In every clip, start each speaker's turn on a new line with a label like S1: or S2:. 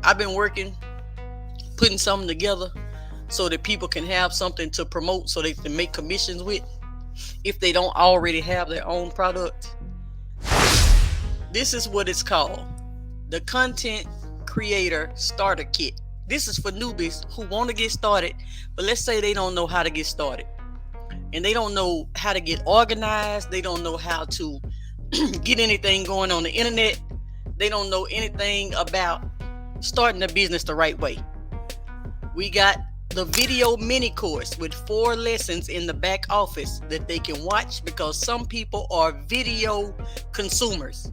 S1: I've been working, putting something together so that people can have something to promote so they can make commissions with if they don't already have their own product. This is what it's called, the Content Creator Starter Kit. This is for newbies who want to get started, but let's say they don't know how to get started and they don't know how to get organized. They don't know how to get anything going on the internet. They don't know anything about starting a business the right way. We got the video mini course with 4 lessons in the back office that they can watch because some people are video consumers.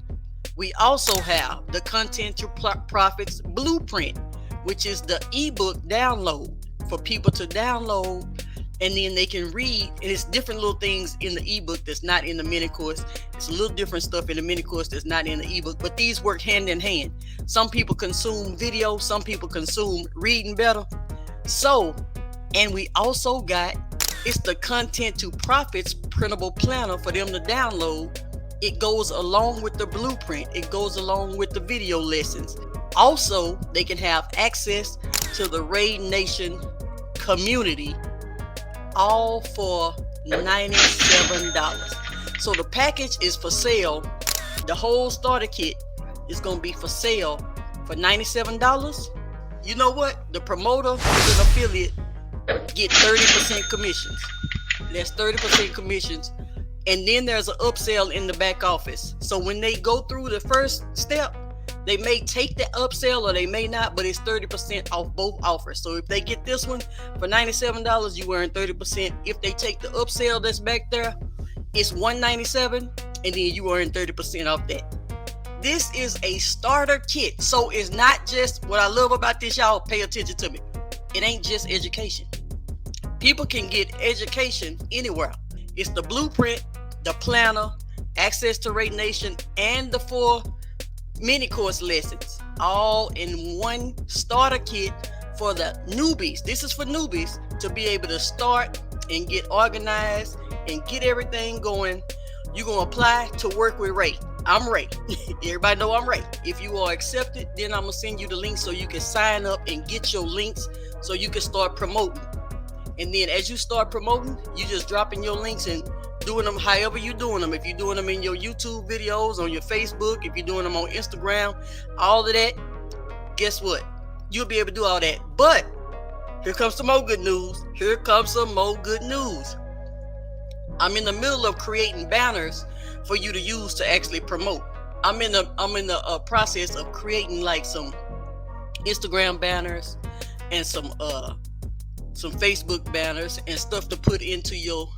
S1: We also have the Content to Profits Blueprint, which is the ebook download for people to download, and then they can read. And it's different little things in the ebook that's not in the mini course. It's a little different stuff in the mini course that's not in the ebook, but these work hand in hand. Some people consume video, some people consume reading better. So, and we also got, it's the Content to Profits printable planner for them to download. It goes along with the blueprint. It goes along with the video lessons. Also, they can have access to the RAE Nation community, all for $97. So the package is for sale. The whole starter kit is going to be for sale for $97. You know what? The promoter and affiliate get 30% commissions. That's 30% commissions. And then there's an upsell in the back office. So when they go through the first step, they may take the upsell or they may not, but it's 30% off both offers. So if they get this one for $97, you earn 30%. If they take the upsell that's back there, it's $197, and then you earn 30% off that. This is a starter kit. So it's not just, what I love about this, y'all, pay attention to me. It ain't just education. People can get education anywhere. It's the blueprint, the planner, access to RAE Nation, and the 4 mini course lessons, all in one starter kit for the newbies. This is for newbies to be able to start and get organized and get everything going. You're going to apply to work with RAE. I'm RAE. Everybody know I'm RAE. If you are accepted, then I'm going to send you the link so you can sign up and get your links so you can start promoting. And then as you start promoting, you just drop in your links and doing them however you're doing them. If you're doing them in your YouTube videos, on your Facebook, if you're doing them on Instagram, all of that, guess what? You'll be able to do all that. But here comes some more good news. Here comes some more good news. I'm in the middle of creating banners for you to use to actually promote. I'm in the process of creating like some Instagram banners and some Facebook banners and stuff to put into your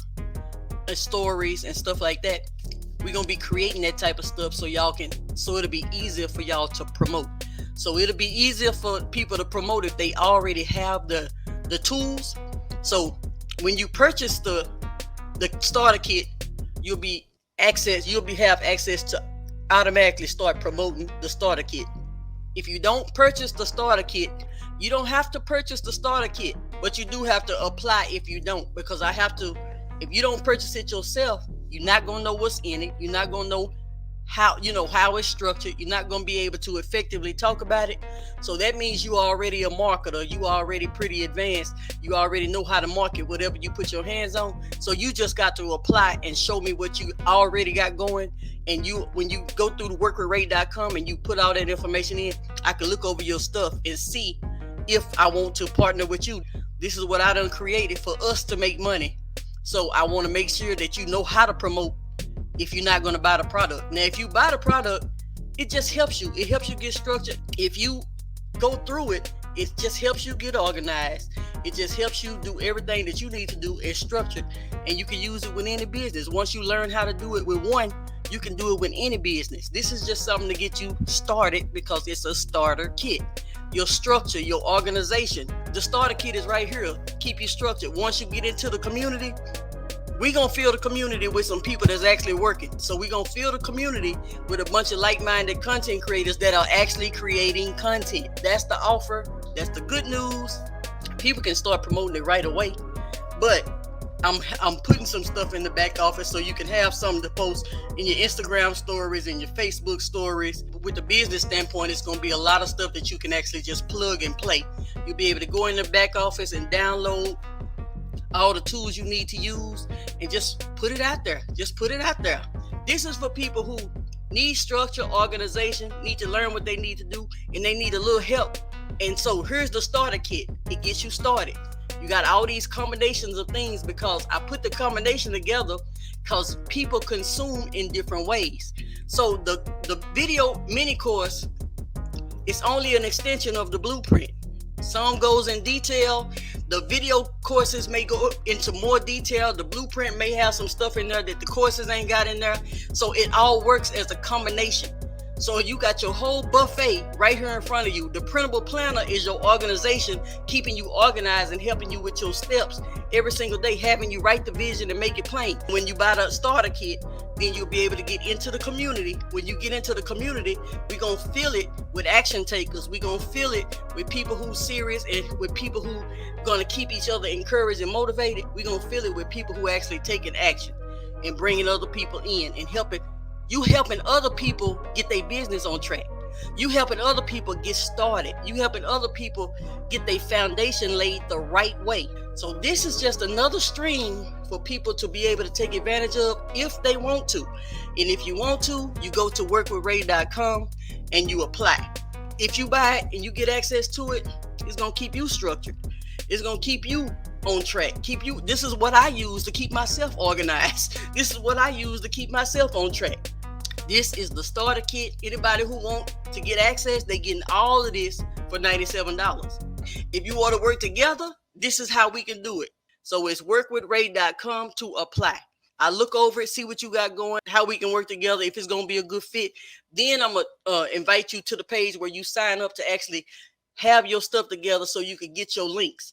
S1: stories and stuff like that. We're gonna be creating that type of stuff so it'll be easier for y'all to promote. So it'll be easier for people to promote if they already have the tools. So when you purchase the starter kit, you'll have access to automatically start promoting the starter kit. If you don't purchase the starter kit, you don't have to purchase the starter kit, but you do have to apply if you don't, because if you don't purchase it yourself, you're not going to know what's in it. You're not going to know how it's structured. You're not going to be able to effectively talk about it. So that means you are already a marketer. You are already pretty advanced. You already know how to market whatever you put your hands on. So you just got to apply and show me what you already got going. And when you go through the workwithrae.com and you put all that information in, I can look over your stuff and see if I want to partner with you. This is what I done created for us to make money. So I want to make sure that you know how to promote if you're not going to buy the product. Now, if you buy the product, it just helps you. It helps you get structured. If you go through it, it just helps you get organized. It just helps you do everything that you need to do and structured. And you can use it with any business. Once you learn how to do it with one, you can do it with any business. This is just something to get you started because it's a starter kit. Your structure, your organization. The starter kit is right here. Keep you structured. Once you get into the community, we're going to fill the community with some people that's actually working. So we're going to fill the community with a bunch of like-minded content creators that are actually creating content. That's the offer. That's the good news. People can start promoting it right away. But I'm putting some stuff in the back office so you can have something to post in your Instagram stories and your Facebook stories. With the business standpoint, it's going to be a lot of stuff that you can actually just plug and play. You'll be able to go in the back office and download all the tools you need to use and just put it out there. Just put it out there. This is for people who need structure, organization, need to learn what they need to do, and they need a little help. And so here's the starter kit. It gets you started. You got all these combinations of things because I put the combination together because people consume in different ways. So the video mini course is only an extension of the blueprint. Some goes in detail. The video courses may go into more detail. The blueprint may have some stuff in there that the courses ain't got in there. So it all works as a combination. So you got your whole buffet right here in front of you. The printable planner is your organization, keeping you organized and helping you with your steps every single day, having you write the vision and make it plain. When you buy the starter kit, then you'll be able to get into the community. When you get into the community, we're going to fill it with action takers. We're going to fill it with people who's serious and with people who going to keep each other encouraged and motivated. We're going to fill it with people who actually taking action and bringing other people in and helping other people get their business on track. You helping other people get started. You helping other people get their foundation laid the right way. So this is just another stream for people to be able to take advantage of if they want to. And if you want to, you go to workwithrae.com and you apply. If you buy it and you get access to it, it's going to keep you structured. It's going to keep you on track. This is what I use to keep myself organized. This is what I use to keep myself on track. This is the starter kit. Anybody who wants to get access, they getting all of this for $97. If you want to work together, this is how we can do it. So it's workwithrae.com to apply. I look over it, see what you got going, how we can work together, if it's going to be a good fit. Then I'm going to invite you to the page where you sign up to actually have your stuff together so you can get your links.